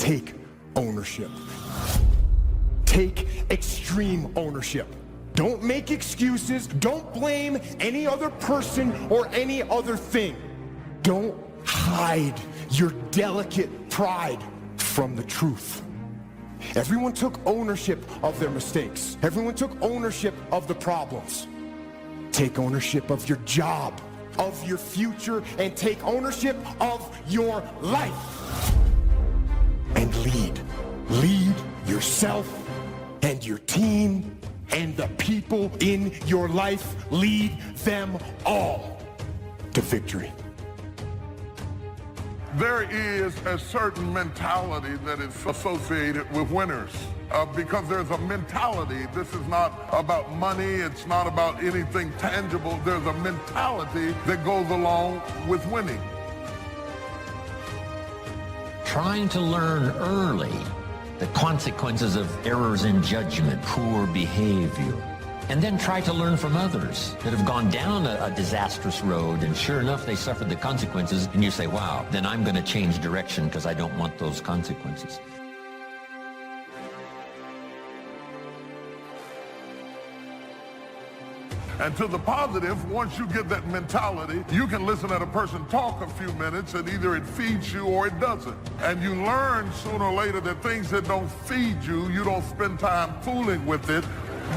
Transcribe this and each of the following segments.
take ownership. Take extreme ownership. Don't make excuses. Don't blame any other person or any other thing. Don't hide your delicate pride from the truth. Everyone took ownership of their mistakes. Everyone took ownership of the problems. Take ownership of your job, of your future, and take ownership of your life. And lead. Lead yourself and your team and the people in your life. Lead them all to victory. There is a certain mentality that is associated with winners because there's a mentality. This is not about money. It's not about anything tangible. There's a mentality that goes along with winning. Trying to learn early the consequences of errors in judgment, poor behavior, and then try to learn from others that have gone down a disastrous road, and sure enough, they suffered the consequences, and you say, wow, then I'm going to change direction because I don't want those consequences. And to the positive, once you get that mentality, you can listen at a person talk a few minutes and either it feeds you or it doesn't. And you learn sooner or later that things that don't feed you, you don't spend time fooling with it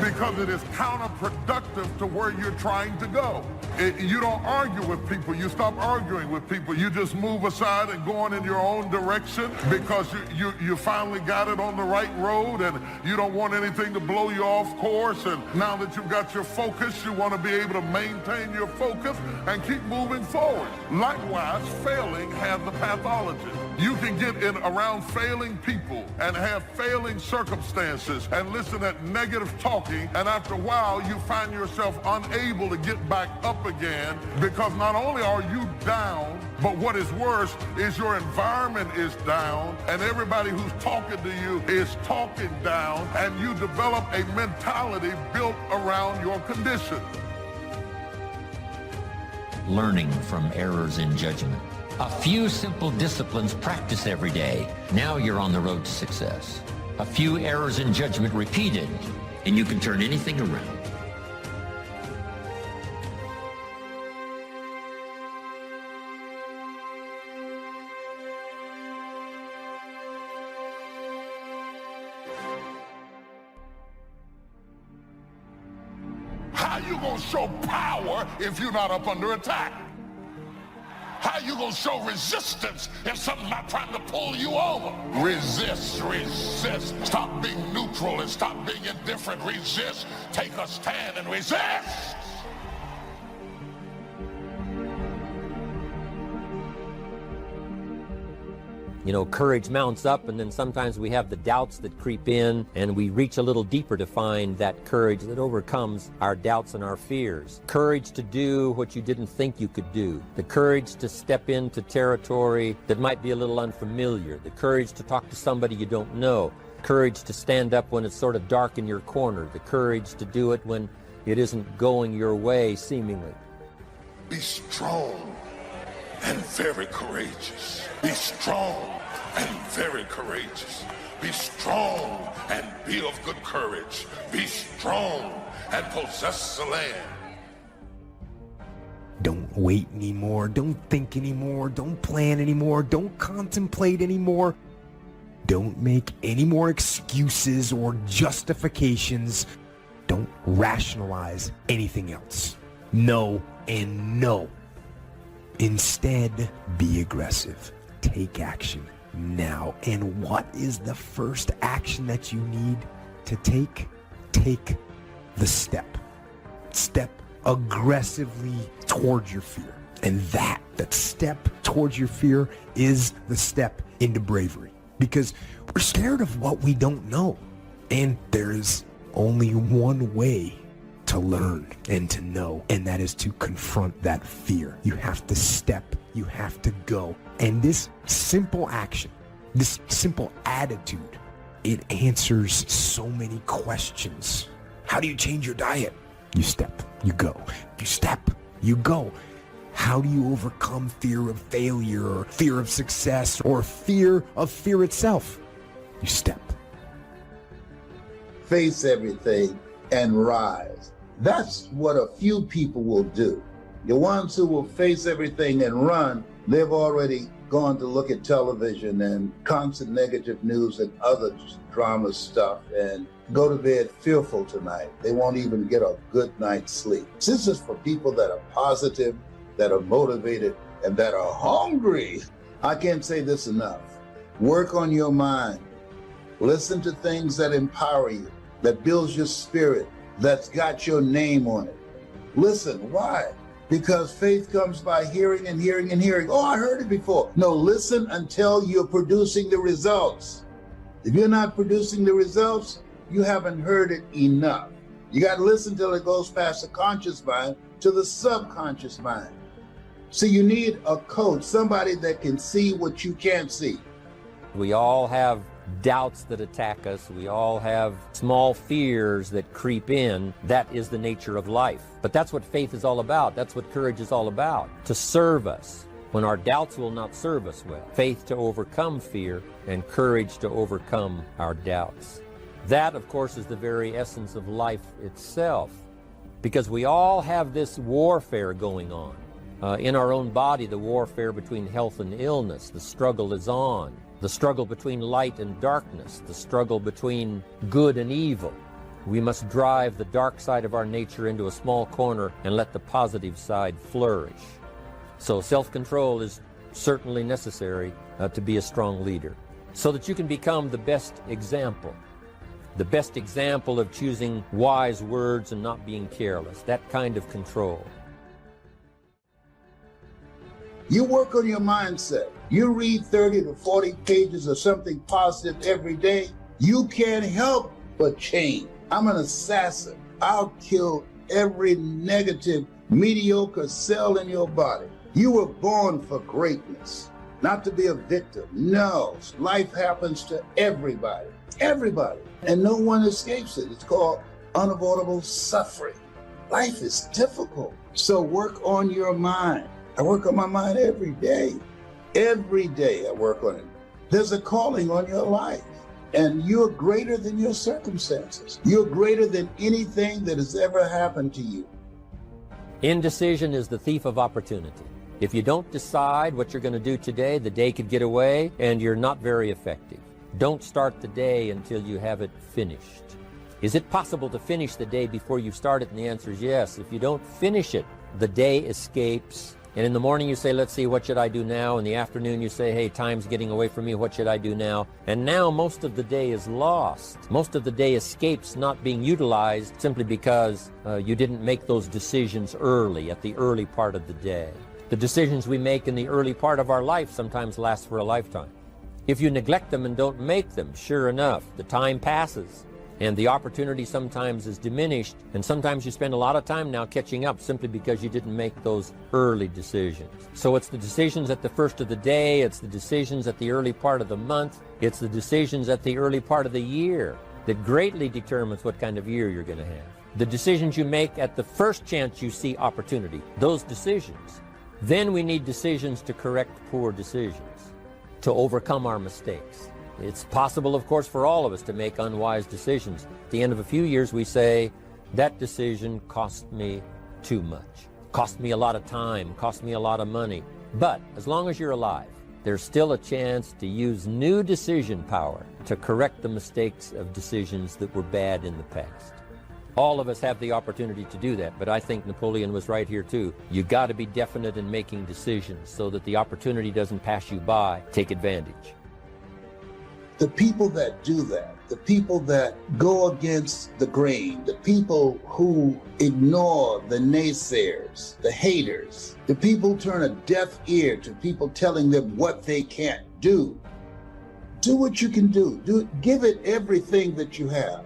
because it is counterproductive to where you're trying to go. You don't argue with people. You stop arguing with people. You just move aside and go on in your own direction because you finally got it on the right road and you don't want anything to blow you off course. And now that you've got your focus, you want to be able to maintain your focus and keep moving forward. Likewise, failing has the pathology. You can get in around failing people and have failing circumstances and listen at negative talking, and after a while you find yourself unable to get back up again because not only are you down, but what is worse is your environment is down and everybody who's talking to you is talking down, and you develop a mentality built around your condition. Learning from errors in judgment. A few simple disciplines practiced every day. Now you're on the road to success. A few errors in judgment repeated, and you can turn anything around. How you gonna show power if you're not up under attack? How you gonna show resistance if something's not trying to pull you over? Resist, resist. Stop being neutral and stop being indifferent. Resist. Take a stand and resist. You know, courage mounts up, and then sometimes we have the doubts that creep in, and we reach a little deeper to find that courage that overcomes our doubts and our fears. Courage to do what you didn't think you could do. The courage to step into territory that might be a little unfamiliar. The courage to talk to somebody you don't know. Courage to stand up when it's sort of dark in your corner. The courage to do it when it isn't going your way, seemingly. Be strong and very courageous. Be strong and very courageous. Be strong and be of good courage. Be strong and possess the land. Don't wait anymore. Don't think anymore. Don't plan anymore. Don't contemplate anymore. Don't make any more excuses or justifications. Don't rationalize anything else. No and no. Instead, be aggressive. Take action now. And what is the first action that you need to take? Take the step. Step aggressively towards your fear. And that step towards your fear is the step into bravery. Because we're scared of what we don't know. And there's only one way to learn and to know, and that is to confront that fear. You have to step, you have to go. And this simple action, this simple attitude, it answers so many questions. How do you change your diet? You step, you go. You step, you go. How do you overcome fear of failure or fear of success or fear of fear itself? you step. Face everything and rise. That's what a few people will do. The ones who will face everything and run, they've already gone to look at television and constant negative news and other drama stuff and go to bed fearful tonight. They won't even get a good night's sleep. This is for people that are positive, that are motivated, and that are hungry. I can't say this enough. Work on your mind. Listen to things that empower you, that builds your spirit, that's got your name on it. Listen, why? Because faith comes by hearing and hearing and hearing. Oh, I heard it before. No, listen until you're producing the results. If you're not producing the results, you haven't heard it enough. You got to listen till it goes past the conscious mind to the subconscious mind. So you need a coach, somebody that can see what you can't see. We all have doubts that attack us. We all have small fears that creep in. That is the nature of life. But that's what faith is all about. That's what courage is all about, to serve us when our doubts will not serve us well. Faith to overcome fear and courage to overcome our doubts. That, of course, is the very essence of life itself, because we all have this warfare going on. In our own body, the warfare between health and illness, the struggle is on. The struggle between light and darkness, the struggle between good and evil. We must drive the dark side of our nature into a small corner and let the positive side flourish. So self-control is certainly necessary to be a strong leader, so that you can become the best example of choosing wise words and not being careless, that kind of control. You work on your mindset. You read 30 to 40 pages of something positive every day. You can't help but change. I'm an assassin. I'll kill every negative, mediocre cell in your body. You were born for greatness, not to be a victim. No, life happens to everybody, everybody, and no one escapes it. It's called unavoidable suffering. Life is difficult, so work on your mind. I work on my mind every day. Every day I work on it. There's a calling on your life, and you're greater than your circumstances. You're greater than anything that has ever happened to you. Indecision is the thief of opportunity. If you don't decide what you're going to do today, the day could get away and you're not very effective. Don't start the day until you have it finished. Is it possible to finish the day before you start it? And the answer is yes. If you don't finish it, the day escapes. And in the morning you say, let's see, what should I do now? In the afternoon you say, hey, time's getting away from me, what should I do now? And now most of the day is lost. Most of the day escapes not being utilized simply because you didn't make those decisions early, at the early part of the day. The decisions we make in the early part of our life sometimes last for a lifetime. If you neglect them and don't make them, sure enough, the time passes. And the opportunity sometimes is diminished, and sometimes you spend a lot of time now catching up simply because you didn't make those early decisions. So it's the decisions at the first of the day, it's the decisions at the early part of the month, it's the decisions at the early part of the year that greatly determines what kind of year you're going to have. The decisions you make at the first chance you see opportunity, those decisions. Then we need decisions to correct poor decisions, to overcome our mistakes. It's possible, of course, for all of us to make unwise decisions. At the end of a few years, we say, that decision cost me too much, cost me a lot of time, cost me a lot of money. But as long as you're alive, there's still a chance to use new decision power to correct the mistakes of decisions that were bad in the past. All of us have the opportunity to do that, but I think Napoleon was right here too. You got to be definite in making decisions so that the opportunity doesn't pass you by. Take advantage. The people that do that, the people that go against the grain, the people who ignore the naysayers, the haters, the people who turn a deaf ear to people telling them what they can't do. Do what you can do. Give it everything that you have.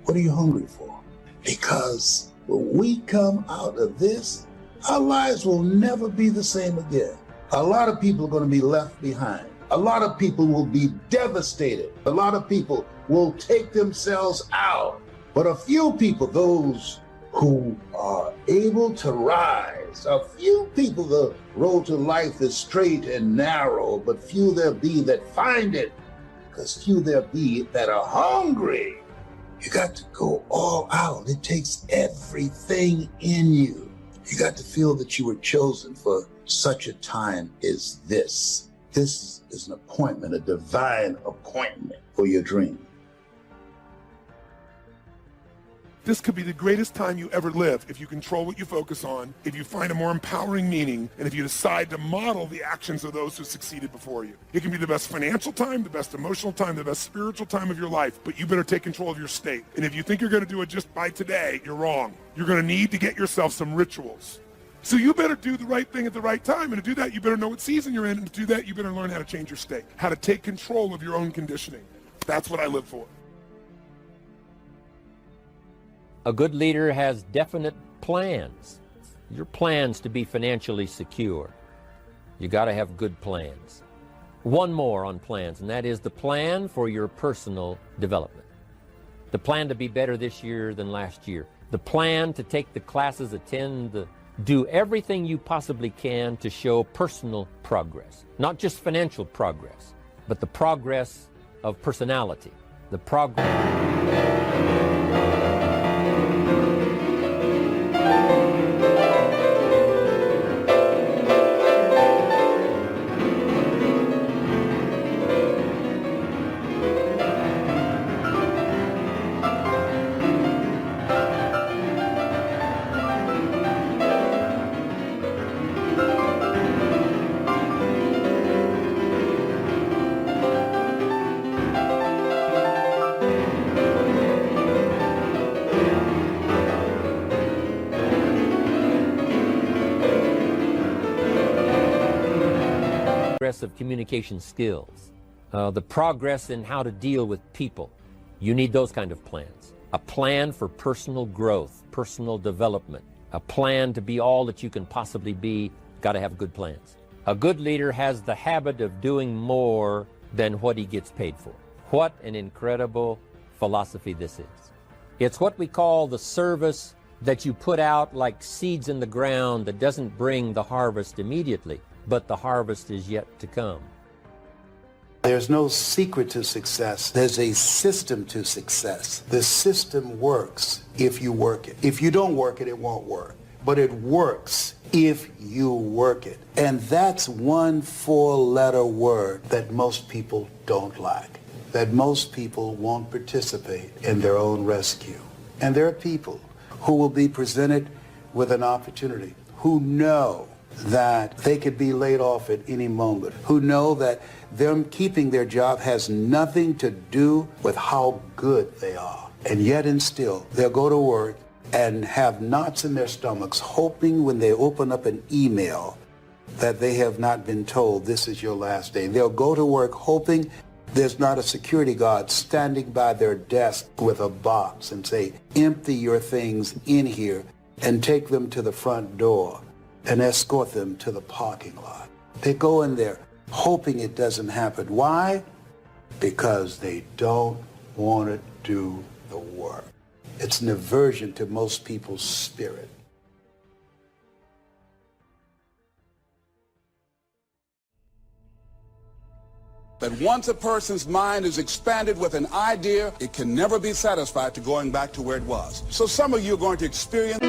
What are you hungry for? Because when we come out of this, our lives will never be the same again. A lot of people are going to be left behind. A lot of people will be devastated. A lot of people will take themselves out. But a few people, those who are able to rise, a few people, the road to life is straight and narrow, but few there be that find it. because few there be that are hungry. You got to go all out. It takes everything in you. You got to feel that you were chosen for such a time as this. This is an appointment, a divine appointment for your dream. This could be the greatest time you ever live if you control what you focus on, if you find a more empowering meaning, and if you decide to model the actions of those who succeeded before you. It can be the best financial time, the best emotional time, the best spiritual time of your life, but you better take control of your state. And if you think you're going to do it just by today, you're wrong. You're going to need to get yourself some rituals. So you better do the right thing at the right time, and to do that, you better know what season you're in, and to do that, you better learn how to change your state, how to take control of your own conditioning. That's what I live for. A good leader has definite plans. Your plans to be financially secure. You got to have good plans. One more on plans, and that is the plan for your personal development. The plan to be better this year than last year. The plan to take the classes, do everything you possibly can to show personal progress. Not just financial progress, but the progress of personality. The progress. Of communication skills, the progress in how to deal with people. You need those kind of plans. A plan for personal growth, personal development, a plan to be all that you can possibly be. Got to have good plans. A good leader has the habit of doing more than what he gets paid for. What an incredible philosophy this is. It's what we call the service that you put out like seeds in the ground that doesn't bring the harvest immediately, but the harvest is yet to come. There's no secret to success. There's a system to success. The system works if you work it. If you don't work it, it won't work. But it works if you work it. And that's one four-letter word that most people don't like, that most people won't participate in their own rescue. And there are people who will be presented with an opportunity, who know that they could be laid off at any moment, who know that them keeping their job has nothing to do with how good they are. And yet and still, they'll go to work and have knots in their stomachs, hoping when they open up an email that they have not been told this is your last day. They'll go to work hoping there's not a security guard standing by their desk with a box and say, empty your things in here and take them to the front door and escort them to the parking lot. They go in there hoping it doesn't happen. Why? Because they don't want to do the work. It's an aversion to most people's spirit. That once a person's mind is expanded with an idea, it can never be satisfied to going back to where it was. So some of you are going to experience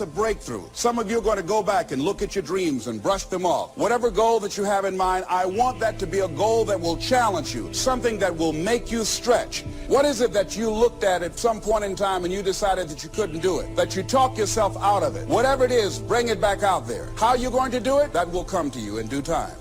a breakthrough. Some of you are going to go back and look at your dreams and brush them off. Whatever goal that you have in mind, I want that to be a goal that will challenge you, something that will make you stretch. What is it that you looked at some point in time and you decided that you couldn't do it, that you talk yourself out of it? Whatever it is, bring it back out there. How you're going to do it, that will come to you in due time.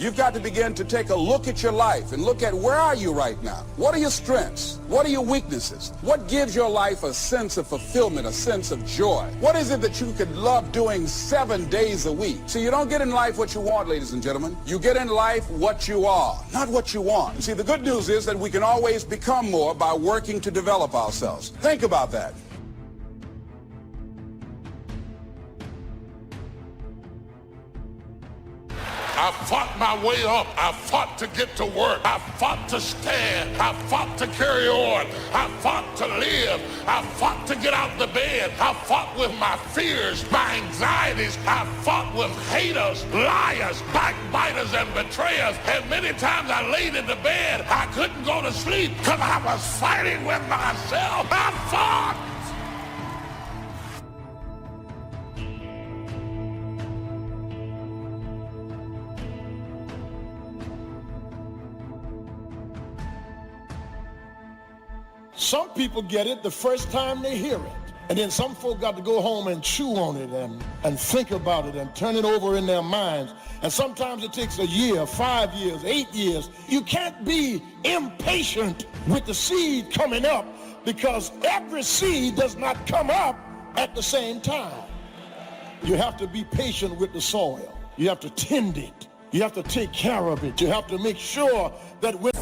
You've got to begin to take a look at your life and look at where are you right now? What are your strengths? What are your weaknesses? What gives your life a sense of fulfillment, a sense of joy? What is it that you could love doing 7 days a week? See, you don't get in life what you want, ladies and gentlemen. You get in life what you are, not what you want. You see, the good news is that we can always become more by working to develop ourselves. Think about that. I fought my way up. I fought to get to work. I fought to stand. I fought to carry on. I fought to live. I fought to get out the bed. I fought with my fears, my anxieties. I fought with haters, liars, backbiters, and betrayers. And many times I laid in the bed. I couldn't go to sleep because I was fighting with myself. I fought. Some people get it the first time they hear it. And then some folk got to go home and chew on it and think about it and turn it over in their minds. And sometimes it takes a year, 5 years, 8 years. You can't be impatient with the seed coming up because every seed does not come up at the same time. You have to be patient with the soil. You have to tend it. You have to take care of it. You have to make sure that when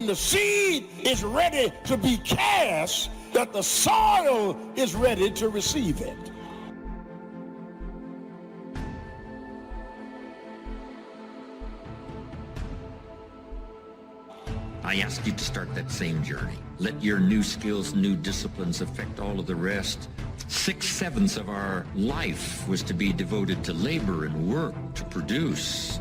the seed is ready to be cast, that the soil is ready to receive it. I ask you to start that same journey. Let your new skills, new disciplines affect all of the rest. 6/7 of our life was to be devoted to labor and work, to produce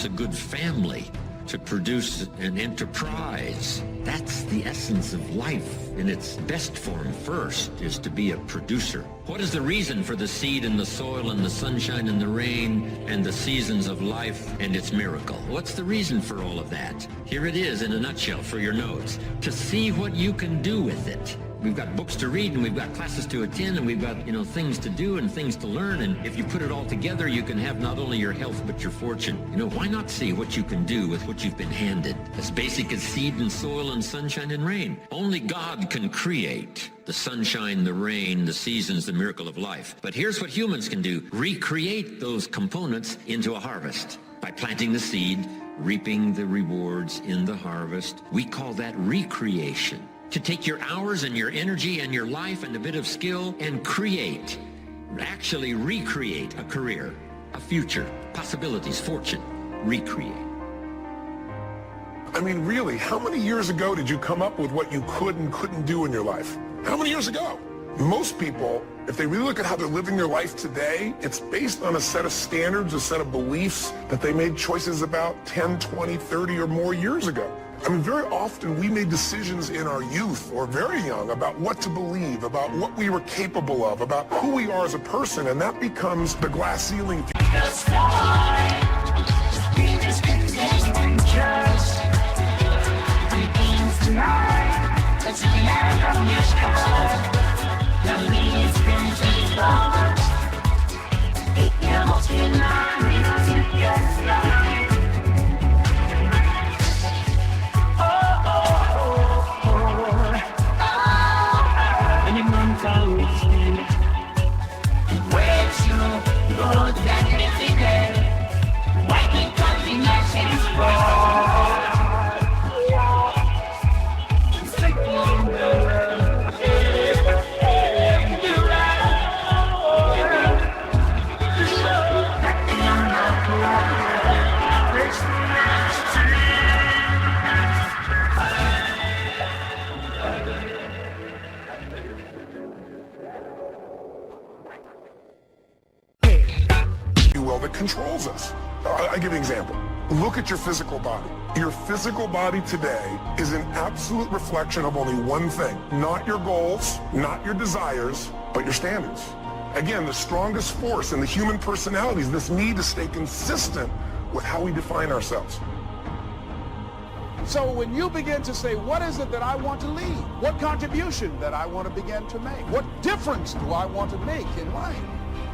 a good family, to produce an enterprise. That's the essence of life in its best form first, is to be a producer. What is the reason for the seed and the soil and the sunshine and the rain and the seasons of life and its miracle? What's the reason for all of that? Here it is in a nutshell for your notes. To see what you can do with it. We've got books to read and we've got classes to attend and we've got, things to do and things to learn. And if you put it all together, you can have not only your health, but your fortune. Why not see what you can do with what you've been handed? As basic as seed and soil and sunshine and rain. Only God can create the sunshine, the rain, the seasons, the miracle of life. But here's what humans can do. Recreate those components into a harvest by planting the seed, reaping the rewards in the harvest. We call that recreation. To take your hours and your energy and your life and a bit of skill and actually recreate a career, a future, possibilities, fortune. Recreate. I mean, really, how many years ago did you come up with what you could and couldn't do in your life? How many years ago? Most people, if they really look at how they're living their life today, it's based on a set of standards, a set of beliefs that they made choices about 10, 20, 30 or more years ago. I mean, very often we made decisions in our youth or very young about what to believe, about what we were capable of, about who we are as a person, and that becomes the glass ceiling. controls us. I'll give you an example. Look at your physical body. Your physical body today is an absolute reflection of only one thing. Not your goals, not your desires, but your standards. Again, the strongest force in the human personality is this need to stay consistent with how we define ourselves. So when you begin to say, what is it that I want to leave? What contribution that I want to begin to make? What difference do I want to make in life?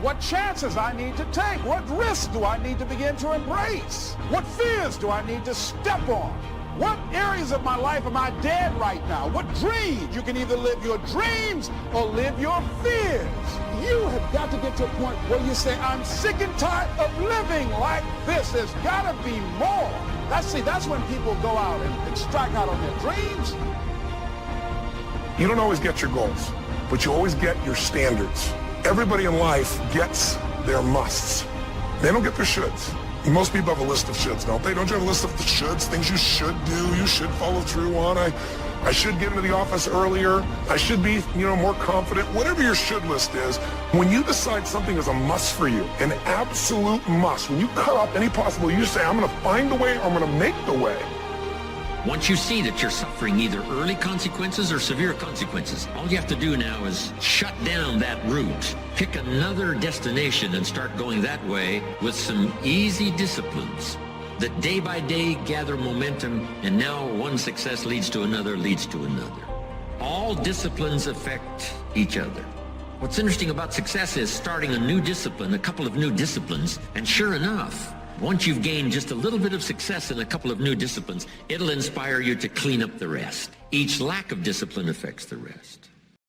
What chances I need to take? What risks do I need to begin to embrace? What fears do I need to step on? What areas of my life am I dead right now? What dreams? You can either live your dreams or live your fears. You have got to get to a point where you say, I'm sick and tired of living like this. There's got to be more. That's when people go out and strike out on their dreams. You don't always get your goals, but you always get your standards. Everybody in life gets their musts. They don't get their shoulds. Most people have a list of shoulds, don't they? Don't you have a list of the shoulds, things you should do, you should follow through on? I should get into the office earlier. I should be, more confident. Whatever your should list is, when you decide something is a must for you, an absolute must, when you cut off any possible, you say, I'm going to find the way or I'm going to make the way. Once you see that you're suffering either early consequences or severe consequences, all you have to do now is shut down that route, pick another destination and start going that way with some easy disciplines that day by day gather momentum, and now one success leads to another, leads to another. All disciplines affect each other. What's interesting about success is starting a new discipline, a couple of new disciplines, and sure enough, once you've gained just a little bit of success in a couple of new disciplines, it'll inspire you to clean up the rest. Each lack of discipline affects the rest.